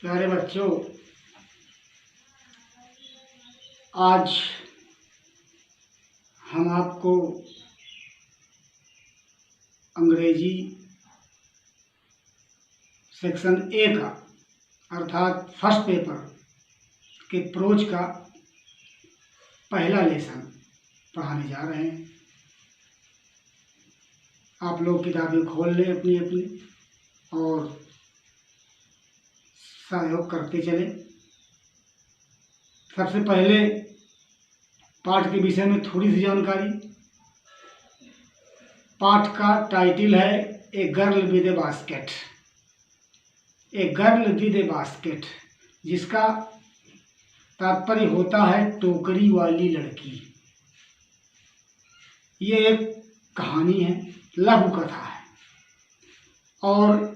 प्यारे बच्चों, आज हम आपको अंग्रेजी सेक्शन ए का अर्थात फर्स्ट पेपर के प्रोज का पहला लेसन पढ़ाने जा रहे हैं। आप लोग किताबें खोल लें अपनी अपनी और सहयोग करते चले। सबसे पहले पाठ के विषय में थोड़ी सी जानकारी। पाठ का टाइटल है a girl with A basket. A girl with A basket, जिसका तात्पर्य होता है टोकरी वाली लड़की। ये एक कहानी है, लघु कथा है, और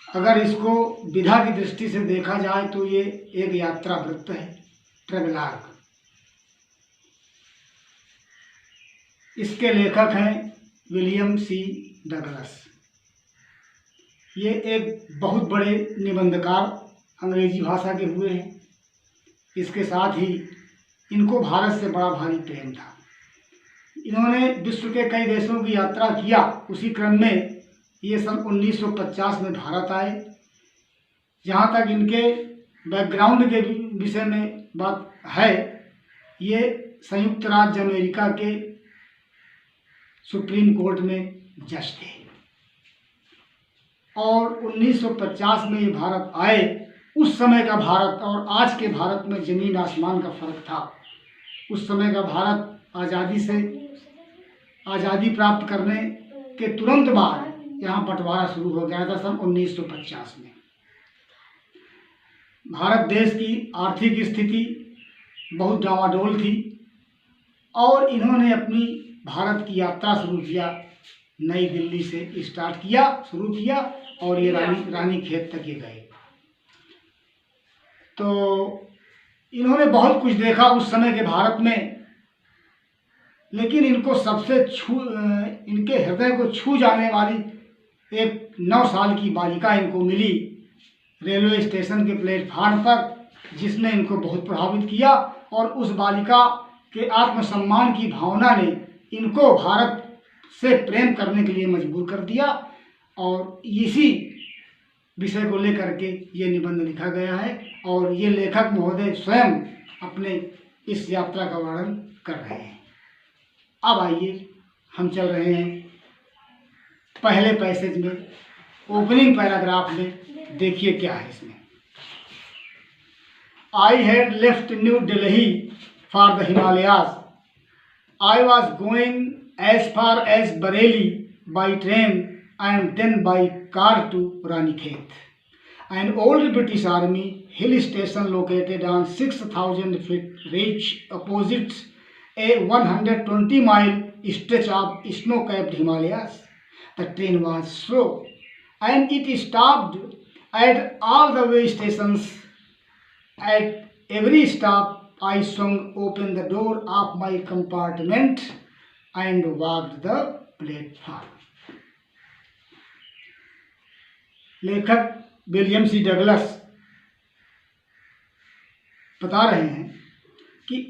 अगर इसको विधा की दृष्टि से देखा जाए तो ये एक यात्रा वृत्त है, ट्रेवलॉग। इसके लेखक हैं विलियम सी डगलस। ये एक बहुत बड़े निबंधकार अंग्रेजी भाषा के हुए हैं। इसके साथ ही इनको भारत से बड़ा भारी प्रेम था। इन्होंने विश्व के कई देशों की यात्रा किया। उसी क्रम में ये सन 1950 में भारत आए। जहाँ तक इनके बैकग्राउंड के विषय में बात है, ये संयुक्त राज्य अमेरिका के सुप्रीम कोर्ट में जज थे, और 1950 में ये भारत आए। उस समय का भारत और आज के भारत में जमीन आसमान का फर्क था। उस समय का भारत आज़ादी प्राप्त करने के तुरंत बाद यहाँ बंटवारा शुरू हो गया था सन 1950 में। भारत देश की आर्थिक स्थिति बहुत डावाडोल थी, और इन्होंने अपनी भारत की यात्रा शुरू किया। नई दिल्ली से शुरू किया और ये रानी खेत तक ये गए। तो इन्होंने बहुत कुछ देखा उस समय के भारत में, लेकिन इनको इनके हृदय को छू जाने वाली एक 9 साल की बालिका इनको मिली रेलवे स्टेशन के प्लेटफार्म पर, जिसने इनको बहुत प्रभावित किया। और उस बालिका के आत्मसम्मान की भावना ने इनको भारत से प्रेम करने के लिए मजबूर कर दिया, और इसी विषय को लेकर के ये निबंध लिखा गया है। और ये लेखक महोदय स्वयं अपने इस यात्रा का वर्णन कर रहे हैं। अब आइए हम चल रहे हैं पहले पैसेज में, ओपनिंग पैराग्राफ में। देखिए क्या है इसमें। I had left New Delhi for the Himalayas. I was going as far as Bareilly by train and then by car to Ranikhet, an old British Army hill station located on 6,000 feet ridge opposite a 120-mile stretch of snow-capped Himalayas. The train was slow, and it stopped at all the way stations. At every stop, I swung open the door of my compartment and walked the platform. लेखक William सी Douglas बता रहे हैं कि